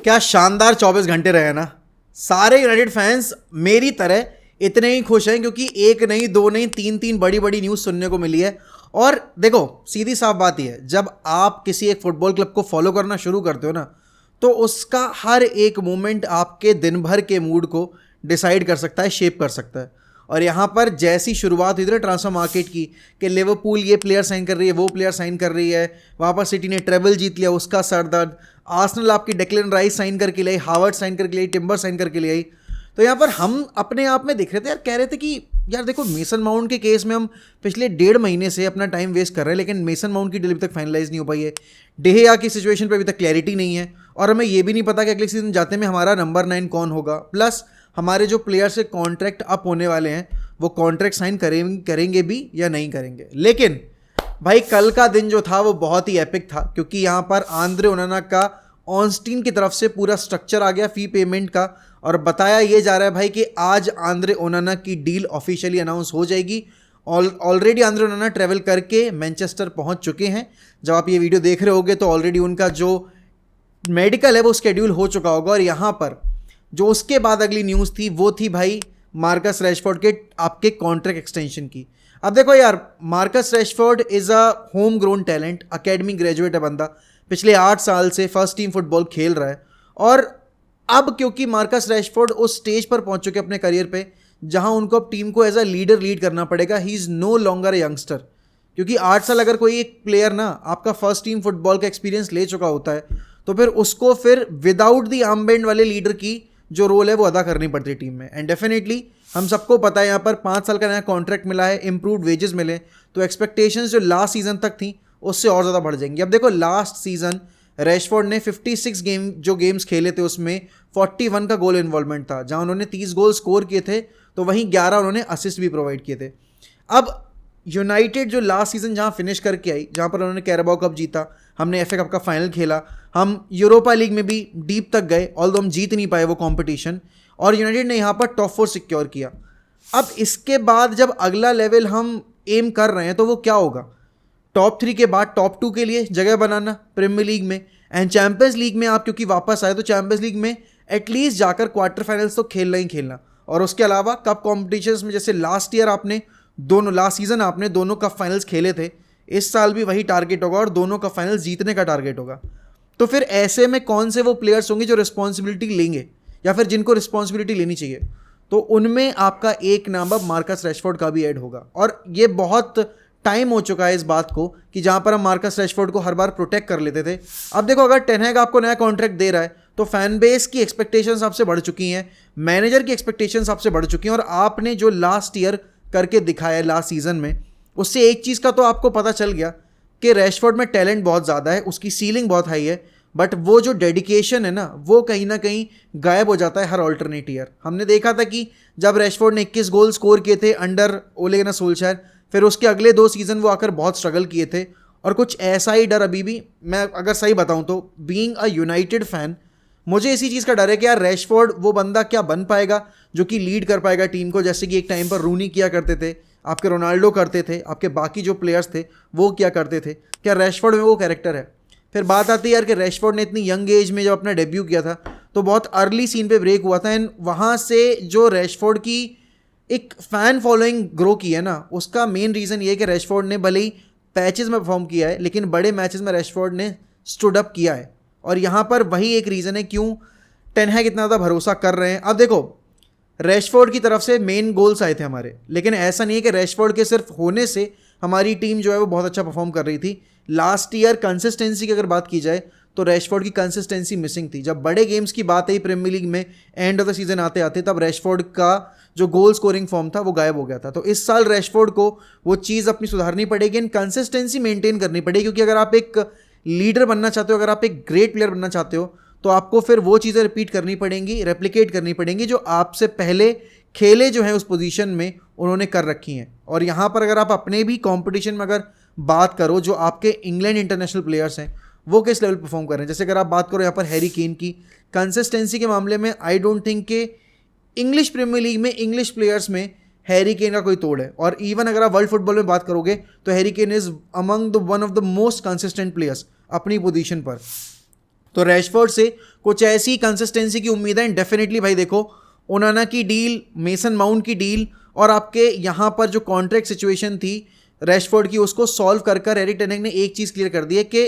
क्या शानदार 24 घंटे रहे ना। सारे यूनाइटेड फैंस मेरी तरह इतने ही खुश हैं क्योंकि एक नहीं, दो नहीं, तीन तीन बड़ी बड़ी न्यूज़ सुनने को मिली है। और देखो, सीधी साफ बात ही है, जब आप किसी एक फुटबॉल क्लब को फॉलो करना शुरू करते हो ना, तो उसका हर एक मोमेंट आपके दिन भर के मूड को डिसाइड कर सकता है, शेप कर सकता है। और यहाँ पर जैसी शुरुआत हुई थी ना ट्रांसफर मार्केट की, कि लिवरपूल ये प्लेयर साइन कर रही है, वो प्लेयर साइन कर रही है, वहाँ पर सिटी ने ट्रेबल जीत लिया, उसका सरदर्द। आर्सेनल आपकी डेक्लन राइस साइन करके लाई, हावर्ड साइन करके लाई, टिम्बर साइन करके ले आई। तो यहाँ पर हम अपने आप में दिख रहे थे यार, कह रहे थे कि यार देखो, मेसन माउंट के केस में हम पिछले 1.5 महीने से अपना टाइम वेस्ट कर रहे हैं, लेकिन मेसन माउंट की डील अभी तक फाइनलाइज नहीं हो पाई है। डेहिया की सिचुएशन पे अभी तक क्लैरिटी नहीं है, और हमें ये भी नहीं पता कि अगले सीजन जाते में हमारा नंबर 9 कौन होगा। प्लस हमारे जो प्लेयर्स के कॉन्ट्रैक्ट अप होने वाले हैं, वो कॉन्ट्रैक्ट साइन करेंगे भी या नहीं करेंगे। लेकिन भाई कल का दिन जो था वो बहुत ही एपिक था, क्योंकि यहाँ पर आंद्रे ओनाना का ऑनस्टीन की तरफ से पूरा स्ट्रक्चर आ गया फी पेमेंट का, और बताया ये जा रहा है भाई कि आज आंद्रे ओनाना की डील ऑफिशियली अनाउंस हो जाएगी। ऑलरेडी आंद्रे ओनाना ट्रैवल करके मैनचेस्टर पहुंच चुके हैं। जब आप ये वीडियो देख रहे होगे तो ऑलरेडी उनका जो मेडिकल है वो स्केड्यूल हो चुका होगा। और यहाँ पर जो उसके बाद अगली न्यूज़ थी वो थी भाई मार्कस रैशफोर्ड के आपके कॉन्ट्रैक्ट एक्सटेंशन की। अब देखो यार, Marcus Rashford is a home grown talent, academy graduate है बंदा, पिछले 8 साल से फर्स्ट टीम फुटबॉल खेल रहा है। और अब क्योंकि मार्कस रैशफोर्ड उस स्टेज पर पहुंच चुके अपने करियर पे जहां उनको अब टीम को एज अ लीडर लीड करना पड़ेगा, he is no longer a youngster. क्योंकि 8 साल अगर कोई एक प्लेयर ना आपका फर्स्ट टीम फुटबॉल का एक्सपीरियंस ले चुका होता है, तो फिर उसको फिर विदाउट दी आर्मबैंड वाले लीडर की जो रोल है वो अदा करनी पड़ती है टीम में। एंड डेफिनेटली हम सबको पता है यहाँ पर 5 साल का नया कॉन्ट्रैक्ट मिला है, इंप्रूव्ड वेजेस मिले, तो एक्सपेक्टेशंस जो लास्ट सीजन तक थी उससे और ज़्यादा बढ़ जाएंगी। अब देखो, लास्ट सीजन रैशफोर्ड ने 56 गेम्स खेले थे, उसमें 41 का गोल इन्वॉल्वमेंट था, जहां उन्होंने 30 गोल स्कोर किए थे, तो वहीं 11 उन्होंने असिस्ट भी प्रोवाइड किए थे। अब यूनाइटेड जो लास्ट सीजन जहां फिनिश करके आई, जहां पर उन्होंने कैराबाओ कप जीता, हमने एफए कप का फाइनल खेला, हम यूरोपा लीग में भी डीप तक गए, ऑल्दो हम जीत नहीं पाए वो कॉम्पिटिशन, और यूनाइटेड ने यहाँ पर टॉप 4 सिक्योर किया। अब इसके बाद जब अगला लेवल हम एम कर रहे हैं तो वो क्या होगा? टॉप 3 के बाद टॉप 2 के लिए जगह बनाना प्रीमियर लीग में, एंड चैंपियंस लीग में आप क्योंकि वापस आए तो चैंपियंस लीग में एटलीस्ट जाकर क्वार्टर फाइनल्स तो खेलना ही खेलना। और उसके अलावा कप कॉम्पिटिशन्स में जैसे लास्ट सीजन आपने दोनों कप फाइनल्स खेले थे, इस साल भी वही टारगेट होगा और दोनों कप फाइनल्स जीतने का टारगेट होगा। तो फिर ऐसे में कौन से वो प्लेयर्स होंगे जो रिस्पॉन्सिबिलिटी लेंगे या फिर जिनको रिस्पॉन्सिबिलिटी लेनी चाहिए? तो उनमें आपका एक नाम अब मार्कस रैशफोर्ड का भी ऐड होगा। और ये बहुत टाइम हो चुका है इस बात को कि जहां पर हम मार्कस रैशफोर्ड को हर बार प्रोटेक्ट कर लेते थे। अब देखो, अगर टेन हैग आपको नया कॉन्ट्रैक्ट दे रहा है तो फैन बेस की एक्सपेक्टेशंस आपसे बढ़ चुकी हैं, मैनेजर की एक्सपेक्टेशंस आपसे बढ़ चुकी हैं, और आपने जो लास्ट ईयर करके दिखाया है लास्ट सीजन में, उससे एक चीज़ का तो आपको पता चल गया कि रैशफोर्ड में टैलेंट बहुत ज़्यादा है, उसकी सीलिंग बहुत हाई है, बट वो जो डेडिकेशन है ना वो कहीं ना कहीं गायब हो जाता है हर ऑल्टरनेट ईयर। हमने देखा था कि जब रैशफोर्ड ने 21 गोल स्कोर किए थे अंडर ओले गुनार सोल्शायर, फिर उसके अगले 2 सीज़न वो आकर बहुत स्ट्रगल किए थे। और कुछ ऐसा ही डर अभी भी, मैं अगर सही बताऊं तो बीइंग अ यूनाइटेड फैन, मुझे इसी चीज़ का डर है कि यार रैशफोर्ड वो बंदा क्या बन पाएगा जो कि लीड कर पाएगा टीम को, जैसे कि एक टाइम पर रूनी किया करते थे, आपके रोनाल्डो करते थे, आपके बाकी जो प्लेयर्स थे वो क्या करते थे। क्या रैशफोर्ड में वो कैरेक्टर है? फिर बात आती है यार कि रैशफोर्ड ने इतनी यंग एज में जब अपना डेब्यू किया था तो बहुत अर्ली सीन पे ब्रेक हुआ था, एंड वहाँ से जो रैशफोर्ड की एक फ़ैन फॉलोइंग ग्रो की है ना, उसका मेन रीज़न ये है कि रैशफोर्ड ने भले ही पैचेस में परफॉर्म किया है, लेकिन बड़े मैचेस में रैशफोर्ड ने स्टूड अप किया है। और यहाँ पर वही एक रीज़न है क्यों टेन हैग इतना ज़्यादा भरोसा कर रहे हैं। अब देखो, रैशफोर्ड की तरफ से मेन गोल्स आए थे हमारे, लेकिन ऐसा नहीं है कि रैशफोर्ड के सिर्फ होने से हमारी टीम जो है वो बहुत अच्छा परफॉर्म कर रही थी। लास्ट ईयर कंसिस्टेंसी की अगर बात की जाए तो रैशफोर्ड की कंसिस्टेंसी मिसिंग थी। जब बड़े गेम्स की बात आई प्रीमियर लीग में एंड ऑफ द सीजन आते आते, तब रैशफोर्ड का जो गोल स्कोरिंग फॉर्म था वो गायब हो गया था। तो इस साल रैशफोर्ड को वो चीज़ अपनी सुधारनी पड़ेगी, एंड कंसिस्टेंसी मेंटेन करनी पड़ेगी, क्योंकि अगर आप एक लीडर बनना चाहते हो, अगर आप एक ग्रेट प्लेयर बनना चाहते हो, तो आपको फिर वो चीज़ें रिपीट करनी पड़ेंगी, रेप्लिकेट करनी पड़ेंगी जो आपसे पहले खेले जो हैं उस पोजीशन में उन्होंने कर रखी हैं। और यहाँ पर अगर आप अपने भी कंपटीशन में अगर बात करो, जो आपके इंग्लैंड इंटरनेशनल प्लेयर्स हैं वो किस लेवल परफॉर्म कर रहे हैं, जैसे अगर आप बात करो यहाँ पर हैरी केन की कंसिस्टेंसी के मामले में, आई डोंट थिंक कि इंग्लिश प्रीमियर लीग में इंग्लिश प्लेयर्स में हैरी केन का कोई तोड़ है। और इवन अगर आप वर्ल्ड फुटबॉल में बात करोगे तो Harry Kane is among the one of the most consistent players अपनी पोजीशन पर। तो रैशफोर्ड से कुछ ऐसी कंसिस्टेंसी की उम्मीद है। एंड डेफिनेटली भाई देखो, ओनाना की डील, मेसन माउंट की डील और आपके यहाँ पर जो कॉन्ट्रैक्ट सिचुएशन थी रैशफोर्ड की, उसको सॉल्व कर एरिक टेन हैग ने एक चीज़ क्लियर कर दी है कि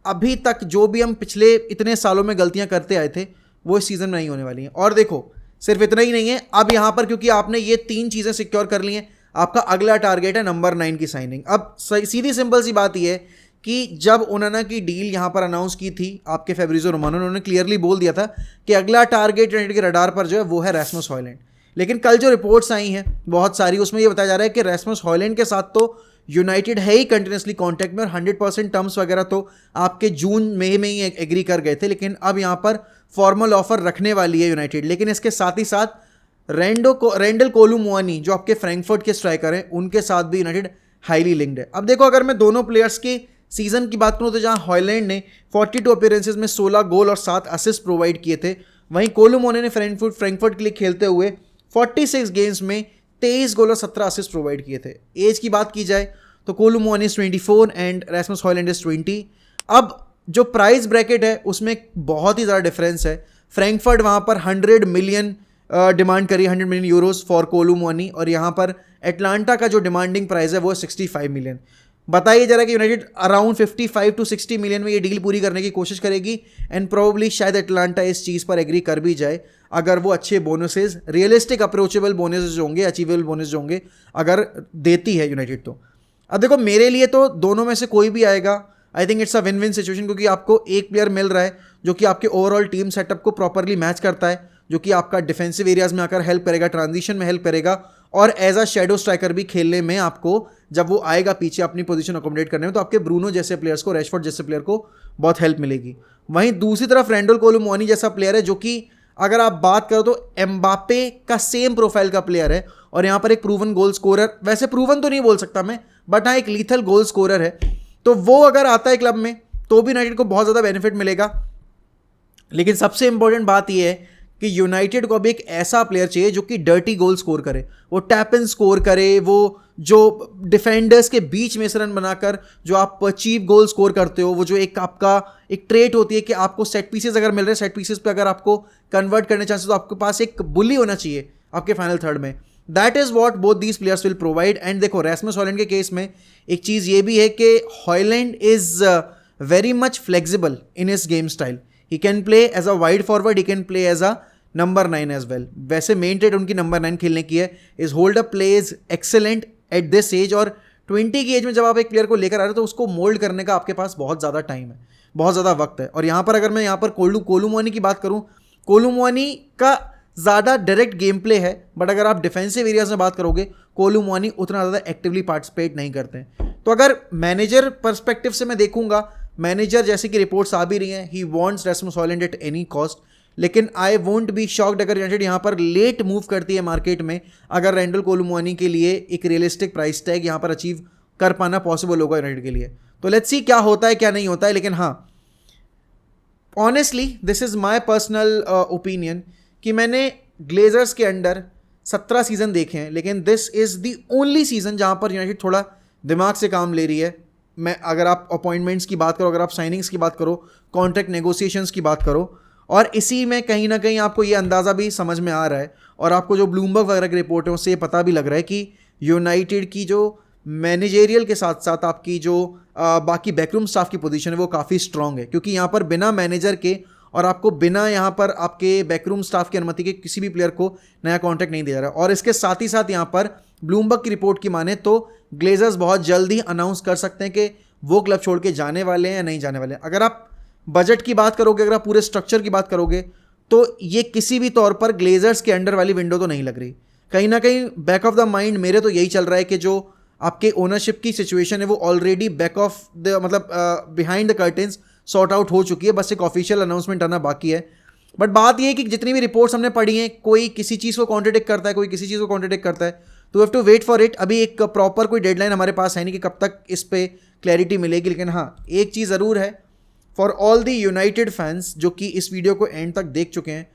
अभी तक जो भी हम पिछले इतने सालों में गलतियां करते आए थे वो इस सीज़न में नहीं होने वाली हैं। और देखो सिर्फ इतना ही नहीं है, अब यहाँ पर क्योंकि आपने ये 3 चीज़ें सिक्योर कर ली हैं, आपका अगला टारगेट है नंबर 9 की साइनिंग। अब सीधी सिंपल सी बात यह है कि जब ओनाना की डील यहाँ पर अनाउंस की थी आपके फैब्रिजो रोमानो, उन्होंने क्लियरली बोल दिया था कि अगला टारगेट यूनाइटेड के रडार पर जो है वो है रैसमस हॉयलैंड। लेकिन कल जो रिपोर्ट्स आई हैं बहुत सारी, उसमें ये बताया जा रहा है कि रैसमस हॉयलैंड के साथ तो यूनाइटेड है ही कंटिन्यूसली कांटेक्ट में और 100% टर्म्स वगैरह तो आपके जून मई में ही एग्री कर गए थे। लेकिन अब यहाँ पर फॉर्मल ऑफर रखने वाली है यूनाइटेड। लेकिन इसके साथ ही साथ रेंडल कोलुमुआनी जो आपके फ्रैंकफर्ट के स्ट्राइकर हैं, उनके साथ भी यूनाइटेड हाईली लिंक्ड है। अब देखो, अगर मैं दोनों प्लेयर्स के सीजन की बात करूं तो जहां हॉयलैंड ने 42 अपीयरेंसेस में 16 गोल और 7 असिस्ट प्रोवाइड किए थे, वहीं कोलुमुआनी ने फ्रैंकफर्ट के लिए खेलते हुए 46 गेम्स में 23 गोल और 17 असिस्ट प्रोवाइड किए थे। एज की बात की जाए तो Kolo Muani is 24 and Rasmus Hojlund is 20। अब जो प्राइस ब्रैकेट है उसमें बहुत ही ज़्यादा डिफरेंस है। फ्रैंकफर्ट वहाँ पर 100 मिलियन डिमांड करी, 100 मिलियन यूरोस फॉर कोलुमुआनी, और यहाँ पर एटलांटा का जो डिमांडिंग प्राइस है वो 65 मिलियन। बताइए जरा कि यूनाइटेड अराउंड 55 to 60 मिलियन में ये डील पूरी करने की कोशिश करेगी एंड प्रोबेबली शायद एटलांटा इस चीज़ पर एग्री कर भी जाए अगर वो अच्छे बोनसेस, रियलिस्टिक अप्रोचेबल बोनसेस जो होंगे, अचीवेबल बोनस जो होंगे, अगर देती है यूनाइटेड तो। अब देखो, मेरे लिए तो दोनों में से कोई भी आएगा, I think it's a win win situation, क्योंकि आपको एक प्लेयर मिल रहा है जो कि आपके ओवरऑल टीम सेटअप को प्रॉपरली मैच करता है, जो कि आपका डिफेंसिव एरियाज में आकर हेल्प करेगा, ट्रांजिशन में हेल्प करेगा, और एज अ शेडो स्ट्राइकर भी खेलने में आपको, जब वो आएगा पीछे अपनी पोजीशन अकोमोडेट करने में, तो आपके ब्रूनो जैसे प्लेयर्स को, रैशफोर्ड जैसे प्लेयर को बहुत हेल्प मिलेगी। वहीं दूसरी तरफ रेंडल कोलुमुआनी जैसा प्लेयर है जो कि अगर आप बात करो तो एम्बापे का सेम प्रोफाइल का प्लेयर है, और यहाँ पर एक प्रूवन गोल स्कोरर, वैसे प्रूवन तो नहीं बोल सकता मैं, बट हाँ एक लीथल गोल स्कोरर है, तो वो अगर आता है क्लब में तो भी यूनाइटेड को बहुत ज़्यादा बेनिफिट मिलेगा। लेकिन सबसे इंपॉर्टेंट बात यह है कि यूनाइटेड को अभी एक ऐसा प्लेयर चाहिए जो कि डर्टी गोल स्कोर करे, वो टैप एंड स्कोर करे, वो जो डिफेंडर्स के बीच में से रन बनाकर जो आप चीप गोल स्कोर करते हो, वो जो एक आपका एक ट्रेट होती है कि आपको सेट पीसेस अगर मिल रहे हैं, सेट पीसेस पे अगर आपको कन्वर्ट करने चाहते हो तो आपके पास एक बुली होना चाहिए आपके फाइनल थर्ड में। That is what both these players will provide. And देखो, रैसमस हॉयलैंड के केस में एक चीज़ ये भी है कि Hojlund is very much flexible in his game style. He can play as a wide forward, he can play as a number 9 as well. वैसे मेन ट्रेड उनकी नंबर 9 खेलने की है। His hold up play is excellent at this as, और 20 की as में जब आप एक प्लेयर को लेकर आ रहे हो तो उसको मोल्ड करने का आपके पास बहुत ज़्यादा टाइम है, बहुत ज़्यादा वक्त है। और यहाँ पर अगर मैं यहाँ पर कोलुमुआनी की बात करूँ, कोलुमुआनी का ज़्यादा डायरेक्ट गेम प्ले है, बट अगर आप डिफेंसिव एरियाज में बात करोगे कोलुमुआनी उतना ज़्यादा एक्टिवली पार्टिसिपेट नहीं करते हैं। तो अगर मैनेजर पर्सपेक्टिव से मैं देखूंगा, मैनेजर जैसे कि रिपोर्ट्स आ भी रही हैं, he wants Rasmus Højlund at any cost, लेकिन आई वोंट बी शॉक्ड अगर यूनाइटेड यहाँ पर लेट मूव करती है मार्केट में, अगर रेंडल कोलुमुआनी के लिए एक रियलिस्टिक प्राइस टैग यहाँ पर अचीव कर पाना पॉसिबल होगा यूनाइटेड के लिए। तो लेट्स सी क्या होता है क्या नहीं होता है। लेकिन हाँ, honestly this is my personal opinion कि मैंने ग्लेजर्स के अंडर 17 सीज़न देखे हैं, लेकिन this is the only season जहाँ पर यूनाइटेड थोड़ा दिमाग से काम ले रही है। मैं अगर आप अपॉइंटमेंट्स की बात करो, अगर आप साइनिंग्स की बात करो, कॉन्ट्रैक्ट नेगोशिएशंस की बात करो, और इसी में कहीं ना कहीं आपको ये अंदाज़ा भी समझ में आ रहा है, और आपको जो ब्लूमबर्ग वगैरह की रिपोर्ट है उससे ये पता भी लग रहा है कि यूनाइटेड की जो मैनेजेरियल के साथ साथ आपकी जो बाकी बैकरूम स्टाफ की पोजीशन है वो काफ़ी स्ट्रांग है, क्योंकि यहाँ पर बिना मैनेजर के और आपको बिना यहाँ पर आपके बैकरूम स्टाफ की अनुमति के किसी भी प्लेयर को नया कॉन्ट्रैक्ट नहीं दिया जा रहा। और इसके साथ ही साथ यहाँ पर ब्लूमबर्ग की रिपोर्ट की माने तो ग्लेजर्स बहुत जल्द ही अनाउंस कर सकते हैं कि वो क्लब छोड़ के जाने वाले हैं या नहीं जाने वाले हैं। अगर आप बजट की बात करोगे, अगर आप पूरे स्ट्रक्चर की बात करोगे, तो ये किसी भी तौर पर ग्लेजर्स के अंडर वाली विंडो तो नहीं लग रही। कहीं ना कहीं बैक ऑफ द माइंड मेरे तो यही चल रहा है कि जो आपके ओनरशिप की सिचुएशन है वो ऑलरेडी बैक ऑफ द मतलब behind the curtains sort out हो चुकी है, बस एक ऑफिशियल अनाउंसमेंट आना बाकी है। बट बात ये है कि जितनी भी रिपोर्ट्स हमने पढ़ी हैं, कोई किसी चीज़ को कॉन्ट्रडिक्ट करता है, कोई किसी चीज़ को कॉन्ट्रडिक्ट करता है, तो have to wait for it. अभी एक प्रॉपर कोई डेडलाइन हमारे पास है नहीं कि कब तक इस पर क्लैरिटी मिलेगी। लेकिन हाँ, एक चीज़ ज़रूर है, for all the United fans जो कि इस वीडियो को एंड तक देख चुके हैं,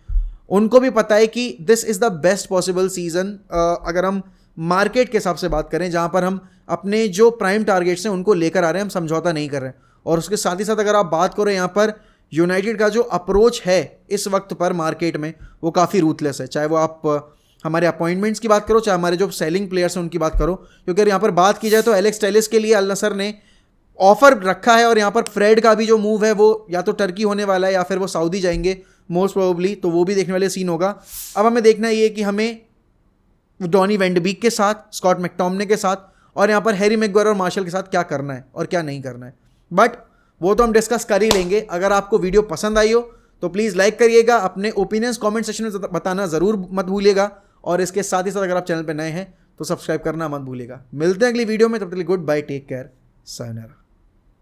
उनको भी पता है कि this is the best possible season अगर हम मार्केट के हिसाब से बात करें, जहाँ पर हम अपने जो प्राइम टारगेट्स हैं उनको लेकर आ रहे हैं, हम समझौता नहीं कर रहे हैं। और उसके साथ ही साथ अगर आप बात करो यहाँ पर यूनाइटेड का जो अप्रोच है इस वक्त पर मार्केट में वो काफ़ी रूथलेस है। चाहे वो आप हमारे अपॉइंटमेंट्स की बात करो, चाहे हमारे जो सेलिंग प्लेयर्स हैं उनकी बात करो, क्योंकि यहाँ पर बात की जाए तो एलेक्स टेलिस के लिए अल नसर ने ऑफर रखा है, और यहाँ पर फ्रेड का भी जो मूव है वो या तो टर्की होने वाला है या फिर वो सऊदी जाएंगे मोस्ट प्रोबेबली, तो वो भी देखने वाले सीन होगा। अब हमें देखना ये कि हमें डॉनी वेंडबीक के साथ, स्कॉट मैकटोमने के साथ और यहाँ पर हैरी मैग्वायर और मार्शल के साथ क्या करना है और क्या नहीं करना है, बट वो तो हम डिस्कस कर ही लेंगे। अगर आपको वीडियो पसंद आई हो तो प्लीज़ लाइक करिएगा, अपने ओपिनियंस कमेंट सेक्शन में बताना ज़रूर मत भूलिएगा, और इसके साथ ही साथ अगर आप चैनल पर नए हैं तो सब्सक्राइब करना मत भूलिएगा। मिलते हैं अगली वीडियो में, तब तक good bye, take care, sayonara.